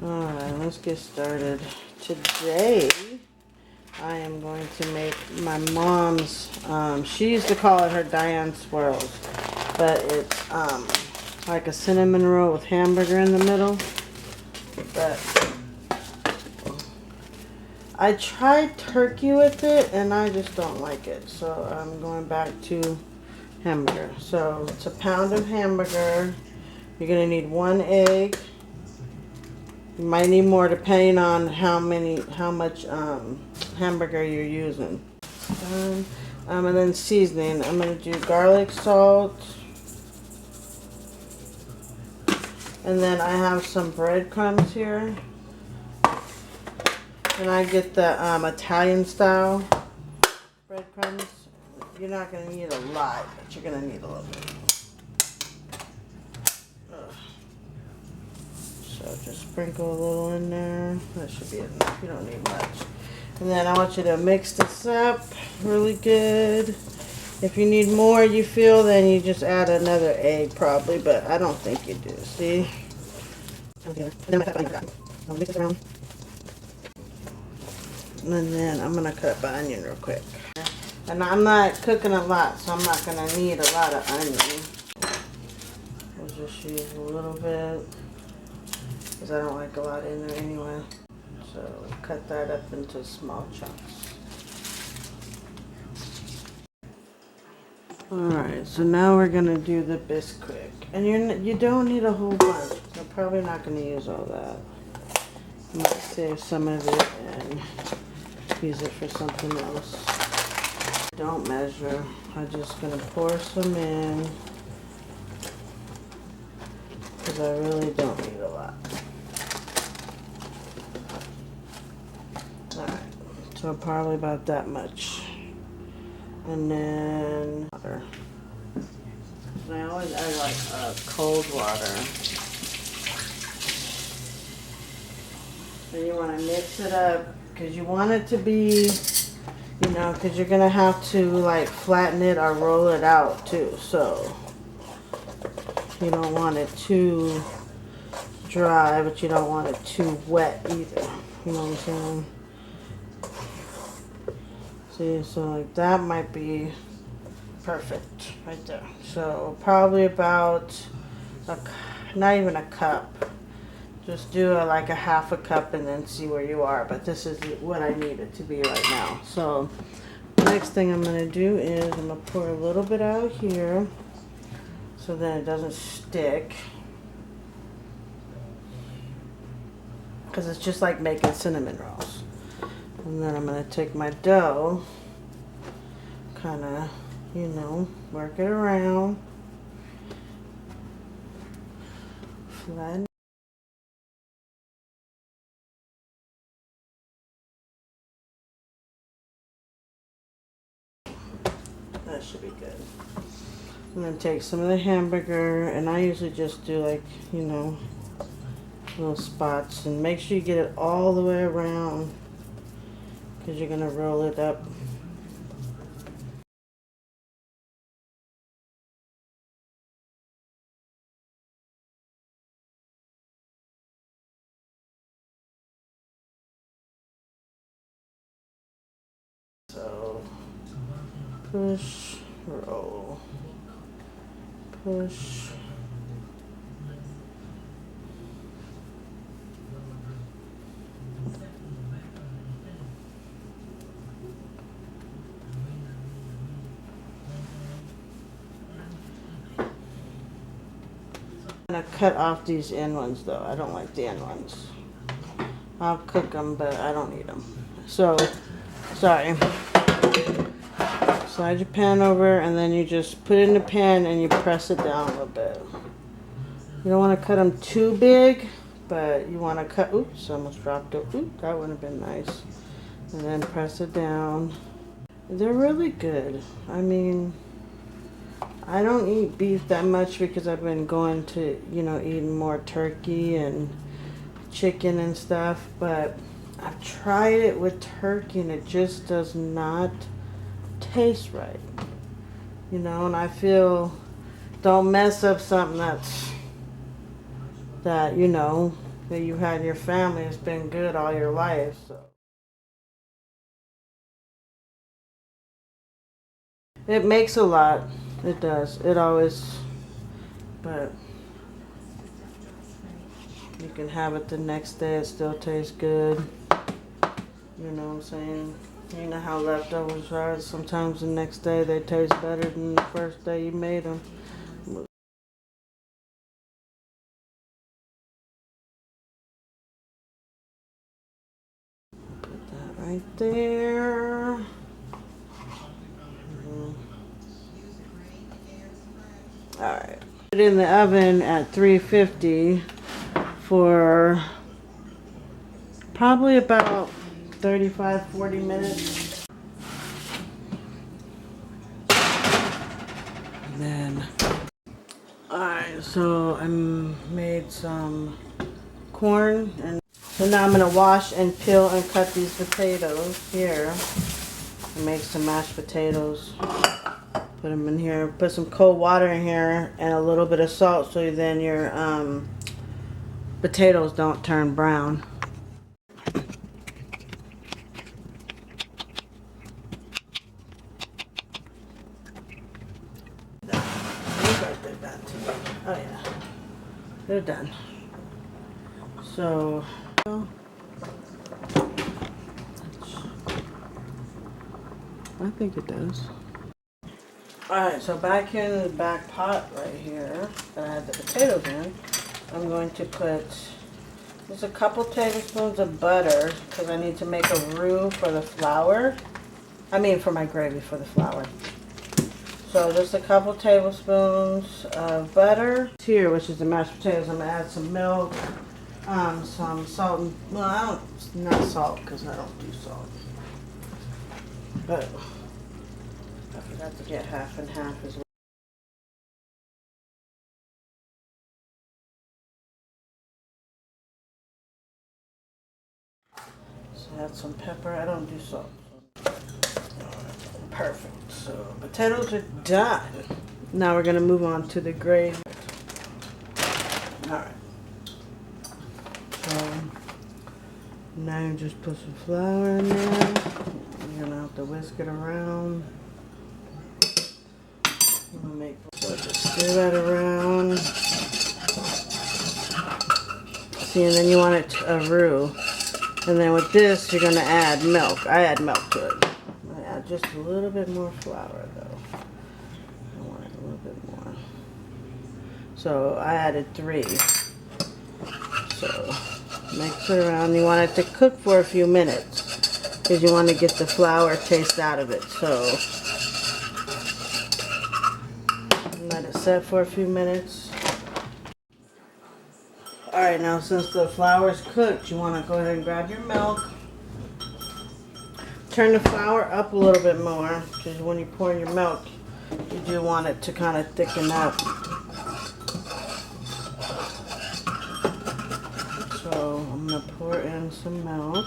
Alright, let's get started. Today, I am going to make my mom's, she used to call it her Diane Swirls, but it's like a cinnamon roll with hamburger in the middle. But I tried turkey with it and I just don't like it, so I'm going back to hamburger. So it's a pound of hamburger. You're going to need 1 egg. You might need more depending on how much hamburger you're using. And then seasoning. I'm going to do garlic, salt. And then I have some breadcrumbs here. And I get the Italian style breadcrumbs. You're not going to need a lot, but you're going to need a little bit. So just sprinkle a little in there. That should be enough. You don't need much. And then I want you to mix this up really good. If you need more, you feel, then you just add another egg probably, but I don't think you do. See? Okay. And then I'll mix it around. And then I'm gonna cut up an onion real quick. And I'm not cooking a lot, so I'm not gonna need a lot of onion. We'll just use a little bit, because I don't like a lot in there anyway. So cut that up into small chunks. Alright, so now we're gonna do the Bisquick. And you don't need a whole bunch. I'm probably not gonna use all that. I might save some of it and use it for something else. Don't measure. I'm just gonna pour some in, because I really don't need a lot. Alright, so probably about that much. And then water. And I always add like cold water. And you want to mix it up because you want it to be, you know, because you're going to have to like flatten it or roll it out too. So you don't want it too dry, but you don't want it too wet either. You know what I'm saying? See, so like that might be perfect right there. So probably about not even a cup. Just do like a half a cup and then see where you are. But this is what I need it to be right now. So next thing I'm gonna do is I'm gonna pour a little bit out here, so then it doesn't stick. Because it's just like making cinnamon rolls. And then I'm going to take my dough, kind of, you know, work it around, flatten. That should be good. And then take some of the hamburger, and I usually just do like, you know, little spots, and make sure you get it all the way around, because you're going to roll it up. So push, roll, push. I'm gonna cut off these end ones though. I don't like the end ones. I'll cook them, but I don't need them. So, sorry. Slide your pan over, and then you just put it in the pan and you press it down a little bit. You don't want to cut them too big, but you want to cut. Oops, almost dropped it. Oops, that would have been nice. And then press it down. They're really good. I mean, I don't eat beef that much because I've been going to, you know, eating more turkey and chicken and stuff, but I've tried it with turkey and it just does not taste right. You know, and I feel, don't mess up something that, you know, that you had in your family has been good all your life. So it makes a lot. It does. It always, but you can have it the next day. It still tastes good. You know what I'm saying? You know how leftovers are. Sometimes the next day they taste better than the first day you made them. Put that right there. Alright. Put it in the oven at 350 for probably about 35-40 minutes. And then, alright, so I made some corn, and so now I'm going to wash and peel and cut these potatoes here. And make some mashed potatoes. Put them in here. Put some cold water in here and a little bit of salt so then your potatoes don't turn brown. Oh yeah, they're done. So I think it does. Alright, so back here in the back pot right here that I had the potatoes in, I'm going to put just a couple tablespoons of butter because I need to make a roux for the flour. I mean for my gravy for the flour. So just a couple tablespoons of butter. Here, which is the mashed potatoes, I'm going to add some milk, some salt, and, well, not salt because I don't do salt. But I forgot to get half and half as well. So add some pepper. I don't do salt. Perfect. So potatoes are done. Now we're gonna move on to the gravy. All right. So now you just put some flour in there. You're gonna have to whisk it around. So just stir that around. See, and then you want it a roux. And then with this, you're gonna add milk. I add milk to it. I add just a little bit more flour though. I want it a little bit more. So I added 3. So mix it around. You want it to cook for a few minutes because you want to get the flour taste out of it. So let it set for a few minutes. Alright, now since the flour is cooked, you want to go ahead and grab your milk. Turn the flour up a little bit more because when you pour in your milk, you do want it to kind of thicken up. So I'm going to pour in some milk.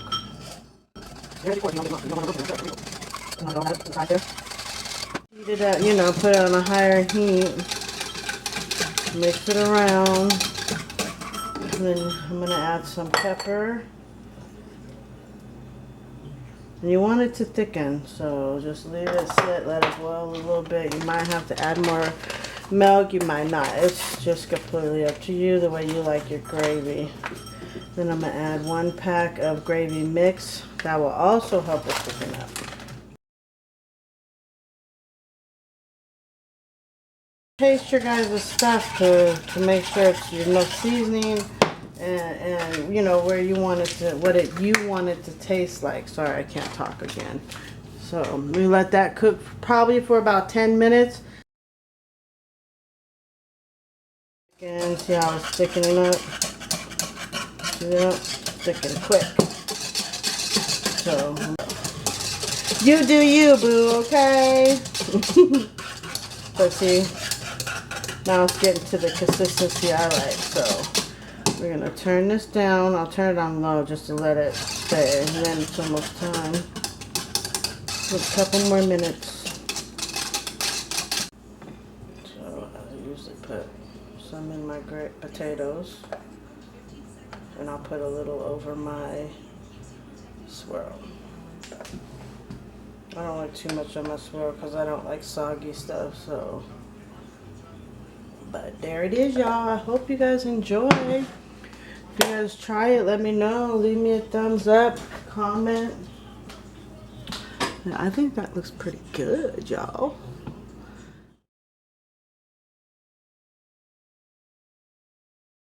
Heat it up, you know, put it on a higher heat. Mix it around. And then I'm going to add some pepper. And you want it to thicken, so just leave it sit, let it boil a little bit. You might have to add more milk, you might not. It's just completely up to you, the way you like your gravy. Then I'm going to add 1 pack of gravy mix. That will also help it thicken up. Taste your guys' stuff to make sure it's enough seasoning. And you know where you want it to, you want it to taste like. Sorry, I can't talk again. So we let that cook probably for about 10 minutes. And see how it's thickening up. Yep, thickening quick. So you do you, boo. Okay. But see, now it's getting to the consistency I like. So we're going to turn this down. I'll turn it on low just to let it stay. And then it's almost time. Just a couple more minutes. So I usually put some in my potatoes. And I'll put a little over my swirl. I don't like too much on my swirl because I don't like soggy stuff, so. But there it is, y'all. I hope you guys enjoy. If you guys try it, let me know. Leave me a thumbs up, comment. I think that looks pretty good, y'all.